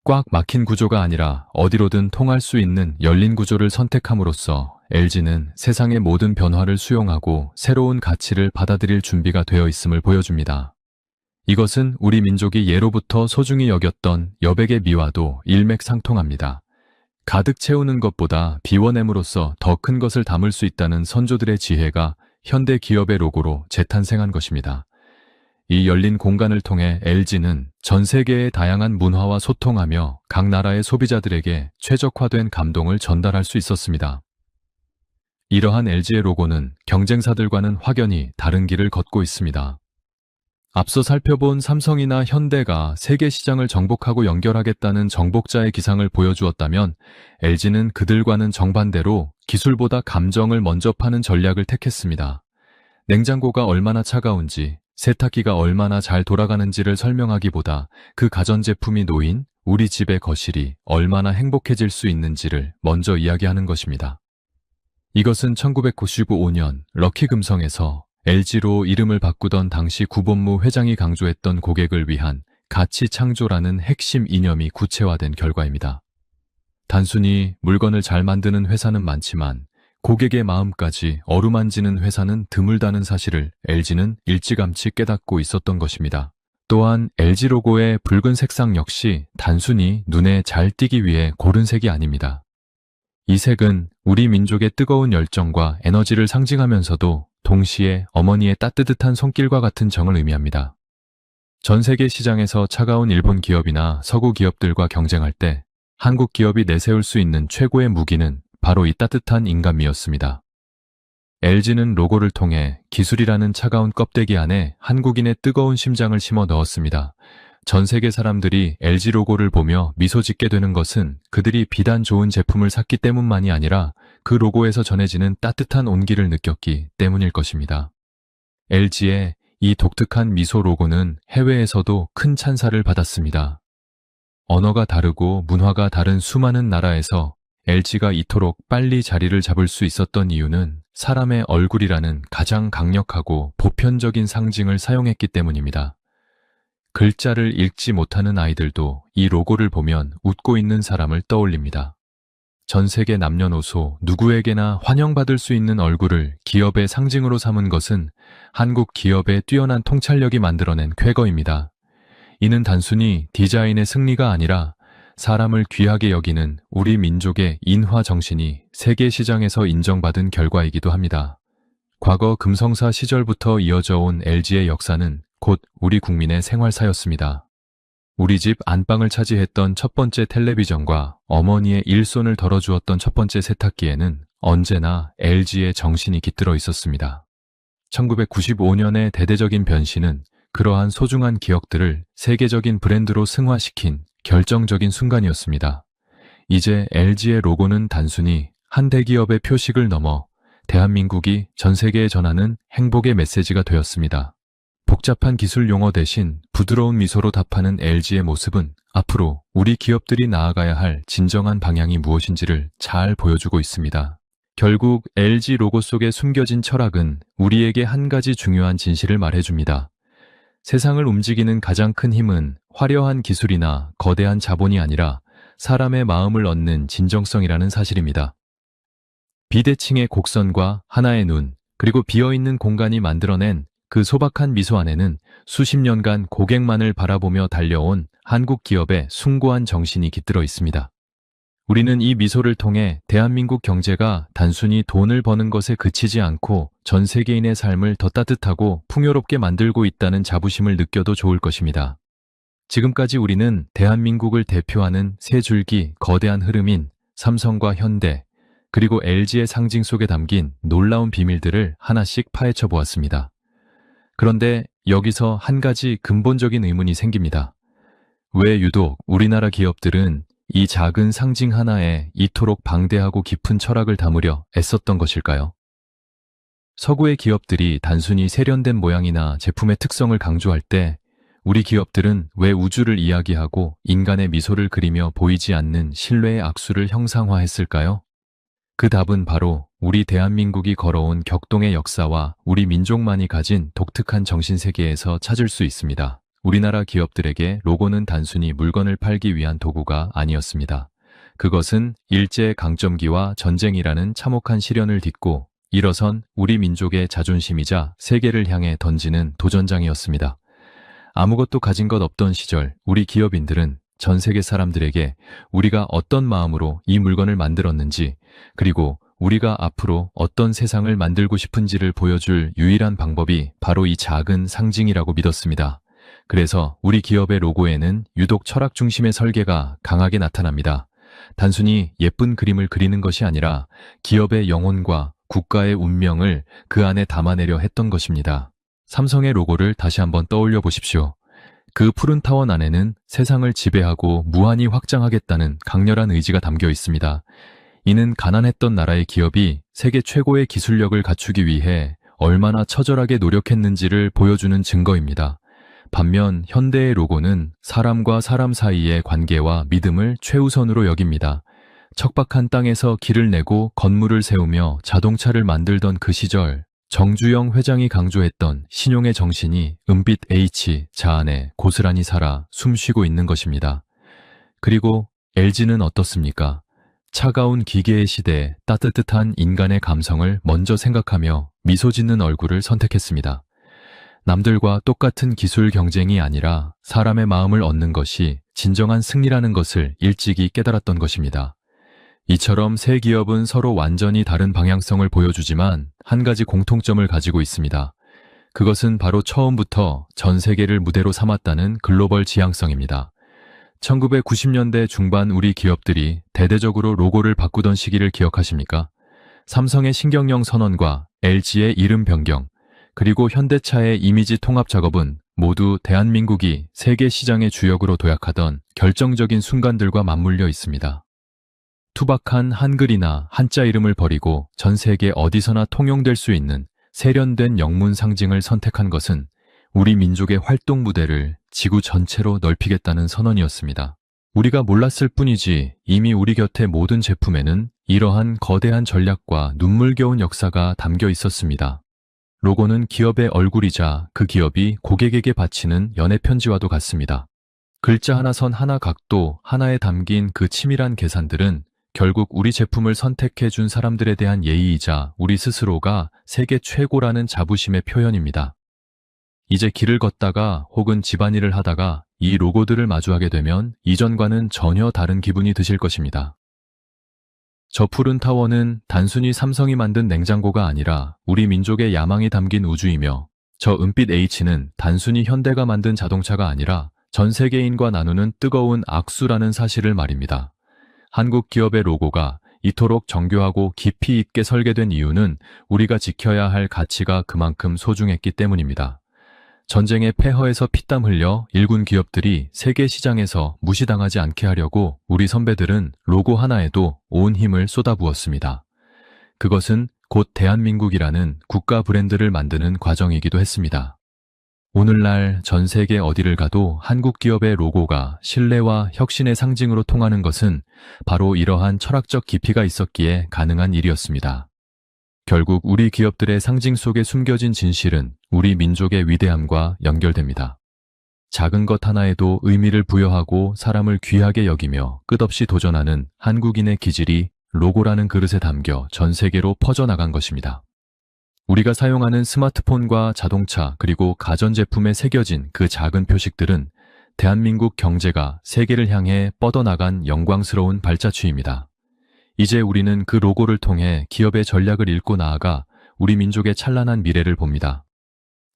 꽉 막힌 구조가 아니라 어디로든 통할 수 있는 열린 구조를 선택함으로써 LG는 세상의 모든 변화를 수용하고 새로운 가치를 받아들일 준비가 되어 있음을 보여줍니다. 이것은 우리 민족이 예로부터 소중히 여겼던 여백의 미와도 일맥상통합니다. 가득 채우는 것보다 비워냄으로써 더 큰 것을 담을 수 있다는 선조들의 지혜가 현대 기업의 로고로 재탄생한 것입니다. 이 열린 공간을 통해 LG는 전 세계의 다양한 문화와 소통하며 각 나라의 소비자들에게 최적화된 감동을 전달할 수 있었습니다. 이러한 LG의 로고는 경쟁사들과는 확연히 다른 길을 걷고 있습니다. 앞서 살펴본 삼성이나 현대가 세계 시장을 정복하고 연결하겠다는 정복자의 기상을 보여주었다면 LG는 그들과는 정반대로 기술보다 감정을 먼저 파는 전략을 택했습니다. 냉장고가 얼마나 차가운지, 세탁기가 얼마나 잘 돌아가는지를 설명하기보다 그 가전제품이 놓인 우리 집의 거실이 얼마나 행복해질 수 있는지를 먼저 이야기하는 것입니다. 이것은 1995년 럭키금성에서 LG로 이름을 바꾸던 당시 구본무 회장이 강조했던 고객을 위한 가치 창조라는 핵심 이념이 구체화된 결과입니다. 단순히 물건을 잘 만드는 회사는 많지만 고객의 마음까지 어루만지는 회사는 드물다는 사실을 LG는 일찌감치 깨닫고 있었던 것입니다. 또한 LG 로고의 붉은 색상 역시 단순히 눈에 잘 띄기 위해 고른 색이 아닙니다. 이 색은 우리 민족의 뜨거운 열정과 에너지를 상징하면서도 동시에 어머니의 따뜻한 손길과 같은 정을 의미합니다. 전 세계 시장에서 차가운 일본 기업이나 서구 기업들과 경쟁할 때 한국 기업이 내세울 수 있는 최고의 무기는 바로 이 따뜻한 인간미였습니다. LG는 로고를 통해 기술이라는 차가운 껍데기 안에 한국인의 뜨거운 심장을 심어 넣었습니다. 전 세계 사람들이 LG 로고를 보며 미소 짓게 되는 것은 그들이 비단 좋은 제품을 샀기 때문만이 아니라 그 로고에서 전해지는 따뜻한 온기를 느꼈기 때문일 것입니다. LG의 이 독특한 미소 로고는 해외에서도 큰 찬사를 받았습니다. 언어가 다르고 문화가 다른 수많은 나라에서 LG가 이토록 빨리 자리를 잡을 수 있었던 이유는 사람의 얼굴이라는 가장 강력하고 보편적인 상징을 사용했기 때문입니다. 글자를 읽지 못하는 아이들도 이 로고를 보면 웃고 있는 사람을 떠올립니다. 전 세계 남녀노소 누구에게나 환영받을 수 있는 얼굴을 기업의 상징으로 삼은 것은 한국 기업의 뛰어난 통찰력이 만들어낸 쾌거입니다. 이는 단순히 디자인의 승리가 아니라 사람을 귀하게 여기는 우리 민족의 인화 정신이 세계 시장에서 인정받은 결과이기도 합니다. 과거 금성사 시절부터 이어져 온 LG의 역사는 곧 우리 국민의 생활사였습니다. 우리 집 안방을 차지했던 첫 번째 텔레비전과 어머니의 일손을 덜어주었던 첫 번째 세탁기에는 언제나 LG의 정신이 깃들어 있었습니다. 1995년의 대대적인 변신은 그러한 소중한 기억들을 세계적인 브랜드로 승화시킨 결정적인 순간이었습니다. 이제 LG의 로고는 단순히 한 대기업의 표식을 넘어 대한민국이 전 세계에 전하는 행복의 메시지가 되었습니다. 복잡한 기술 용어 대신 부드러운 미소로 답하는 LG의 모습은 앞으로 우리 기업들이 나아가야 할 진정한 방향이 무엇인지를 잘 보여주고 있습니다. 결국 LG 로고 속에 숨겨진 철학은 우리에게 한 가지 중요한 진실을 말해줍니다. 세상을 움직이는 가장 큰 힘은 화려한 기술이나 거대한 자본이 아니라 사람의 마음을 얻는 진정성이라는 사실입니다. 비대칭의 곡선과 하나의 눈, 그리고 비어있는 공간이 만들어낸 그 소박한 미소 안에는 수십 년간 고객만을 바라보며 달려온 한국 기업의 숭고한 정신이 깃들어 있습니다. 우리는 이 미소를 통해 대한민국 경제가 단순히 돈을 버는 것에 그치지 않고 전 세계인의 삶을 더 따뜻하고 풍요롭게 만들고 있다는 자부심을 느껴도 좋을 것입니다. 지금까지 우리는 대한민국을 대표하는 세 줄기 거대한 흐름인 삼성과 현대, 그리고 LG의 상징 속에 담긴 놀라운 비밀들을 하나씩 파헤쳐 보았습니다. 그런데 여기서 한 가지 근본적인 의문이 생깁니다. 왜 유독 우리나라 기업들은 이 작은 상징 하나에 이토록 방대하고 깊은 철학을 담으려 애썼던 것일까요? 서구의 기업들이 단순히 세련된 모양이나 제품의 특성을 강조할 때 우리 기업들은 왜 우주를 이야기하고 인간의 미소를 그리며 보이지 않는 신뢰의 악수를 형상화했을까요? 그 답은 바로 우리 대한민국이 걸어온 격동의 역사와 우리 민족만이 가진 독특한 정신세계에서 찾을 수 있습니다. 우리나라 기업들에게 로고는 단순히 물건을 팔기 위한 도구가 아니었습니다. 그것은 일제의 강점기와 전쟁이라는 참혹한 시련을 딛고 일어선 우리 민족의 자존심이자 세계를 향해 던지는 도전장이었습니다. 아무것도 가진 것 없던 시절 우리 기업인들은 전 세계 사람들에게 우리가 어떤 마음으로 이 물건을 만들었는지, 그리고 우리가 앞으로 어떤 세상을 만들고 싶은지를 보여줄 유일한 방법이 바로 이 작은 상징이라고 믿었습니다. 그래서 우리 기업의 로고에는 유독 철학 중심의 설계가 강하게 나타납니다. 단순히 예쁜 그림을 그리는 것이 아니라 기업의 영혼과 국가의 운명을 그 안에 담아내려 했던 것입니다. 삼성의 로고를 다시 한번 떠올려 보십시오. 그 푸른 타원 안에는 세상을 지배하고 무한히 확장하겠다는 강렬한 의지가 담겨 있습니다. 이는 가난했던 나라의 기업이 세계 최고의 기술력을 갖추기 위해 얼마나 처절하게 노력했는지를 보여주는 증거입니다. 반면 현대의 로고는 사람과 사람 사이의 관계와 믿음을 최우선으로 여깁니다. 척박한 땅에서 길을 내고 건물을 세우며 자동차를 만들던 그 시절, 정주영 회장이 강조했던 신용의 정신이 은빛 H 자 안에 고스란히 살아 숨쉬고 있는 것입니다. 그리고 LG는 어떻습니까? 차가운 기계의 시대에 따뜻한 인간의 감성을 먼저 생각하며 미소 짓는 얼굴을 선택했습니다. 남들과 똑같은 기술 경쟁이 아니라 사람의 마음을 얻는 것이 진정한 승리라는 것을 일찍이 깨달았던 것입니다. 이처럼 세 기업은 서로 완전히 다른 방향성을 보여주지만 한 가지 공통점을 가지고 있습니다. 그것은 바로 처음부터 전 세계를 무대로 삼았다는 글로벌 지향성입니다. 1990년대 중반 우리 기업들이 대대적으로 로고를 바꾸던 시기를 기억하십니까? 삼성의 신경영 선언과 LG의 이름 변경, 그리고 현대차의 이미지 통합 작업은 모두 대한민국이 세계 시장의 주역으로 도약하던 결정적인 순간들과 맞물려 있습니다. 투박한 한글이나 한자 이름을 버리고 전 세계 어디서나 통용될 수 있는 세련된 영문 상징을 선택한 것은 우리 민족의 활동 무대를 지구 전체로 넓히겠다는 선언이었습니다. 우리가 몰랐을 뿐이지 이미 우리 곁의 모든 제품에는 이러한 거대한 전략과 눈물겨운 역사가 담겨 있었습니다. 로고는 기업의 얼굴이자 그 기업이 고객에게 바치는 연애 편지와도 같습니다. 글자 하나 선 하나 각도 하나에 담긴 그 치밀한 계산들은 결국 우리 제품을 선택해 준 사람들에 대한 예의이자 우리 스스로가 세계 최고라는 자부심의 표현입니다. 이제 길을 걷다가 혹은 집안일을 하다가 이 로고들을 마주하게 되면 이전과는 전혀 다른 기분이 드실 것입니다. 저 푸른 타워는 단순히 삼성이 만든 냉장고가 아니라 우리 민족의 야망이 담긴 우주이며, 저 은빛 H는 단순히 현대가 만든 자동차가 아니라 전 세계인과 나누는 뜨거운 악수라는 사실을 말입니다. 한국 기업의 로고가 이토록 정교하고 깊이 있게 설계된 이유는 우리가 지켜야 할 가치가 그만큼 소중했기 때문입니다. 전쟁의 폐허에서 피땀 흘려 일군 기업들이 세계 시장에서 무시당하지 않게 하려고 우리 선배들은 로고 하나에도 온 힘을 쏟아부었습니다. 그것은 곧 대한민국이라는 국가 브랜드를 만드는 과정이기도 했습니다. 오늘날 전 세계 어디를 가도 한국 기업의 로고가 신뢰와 혁신의 상징으로 통하는 것은 바로 이러한 철학적 깊이가 있었기에 가능한 일이었습니다. 결국 우리 기업들의 상징 속에 숨겨진 진실은 우리 민족의 위대함과 연결됩니다. 작은 것 하나에도 의미를 부여하고 사람을 귀하게 여기며 끝없이 도전하는 한국인의 기질이 로고라는 그릇에 담겨 전 세계로 퍼져나간 것입니다. 우리가 사용하는 스마트폰과 자동차 그리고 가전제품에 새겨진 그 작은 표식들은 대한민국 경제가 세계를 향해 뻗어나간 영광스러운 발자취입니다. 이제 우리는 그 로고를 통해 기업의 전략을 읽고 나아가 우리 민족의 찬란한 미래를 봅니다.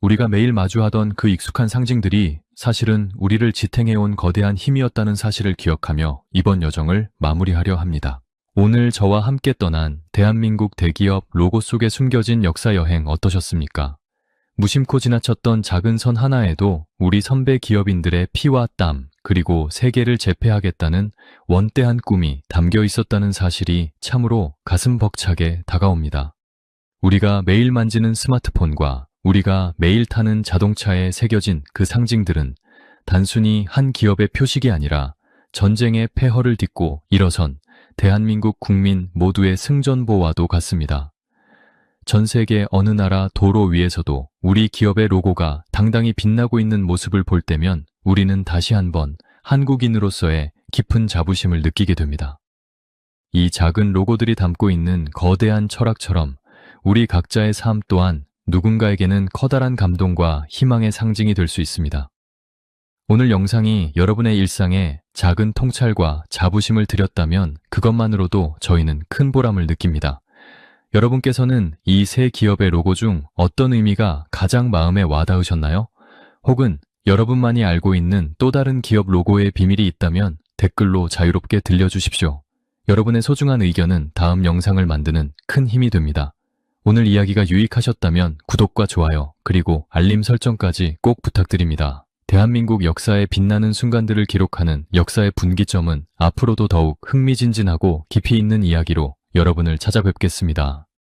우리가 매일 마주하던 그 익숙한 상징들이 사실은 우리를 지탱해온 거대한 힘이었다는 사실을 기억하며 이번 여정을 마무리하려 합니다. 오늘 저와 함께 떠난 대한민국 대기업 로고 속에 숨겨진 역사 여행 어떠셨습니까? 무심코 지나쳤던 작은 선 하나에도 우리 선배 기업인들의 피와 땀, 그리고 세계를 제패하겠다는 원대한 꿈이 담겨 있었다는 사실이 참으로 가슴 벅차게 다가옵니다. 우리가 매일 만지는 스마트폰과 우리가 매일 타는 자동차에 새겨진 그 상징들은 단순히 한 기업의 표식이 아니라 전쟁의 폐허를 딛고 일어선 대한민국 국민 모두의 승전보와도 같습니다. 전 세계 어느 나라 도로 위에서도 우리 기업의 로고가 당당히 빛나고 있는 모습을 볼 때면 우리는 다시 한번 한국인으로서의 깊은 자부심을 느끼게 됩니다. 이 작은 로고들이 담고 있는 거대한 철학처럼 우리 각자의 삶 또한 누군가에게는 커다란 감동과 희망의 상징이 될 수 있습니다. 오늘 영상이 여러분의 일상에 작은 통찰과 자부심을 드렸다면 그것만으로도 저희는 큰 보람을 느낍니다. 여러분께서는 이 세 기업의 로고 중 어떤 의미가 가장 마음에 와닿으셨나요? 혹은 여러분만이 알고 있는 또 다른 기업 로고의 비밀이 있다면 댓글로 자유롭게 들려주십시오. 여러분의 소중한 의견은 다음 영상을 만드는 큰 힘이 됩니다. 오늘 이야기가 유익하셨다면 구독과 좋아요, 그리고 알림 설정까지 꼭 부탁드립니다. 대한민국 역사의 빛나는 순간들을 기록하는 역사의 분기점은 앞으로도 더욱 흥미진진하고 깊이 있는 이야기로 여러분을 찾아뵙겠습니다.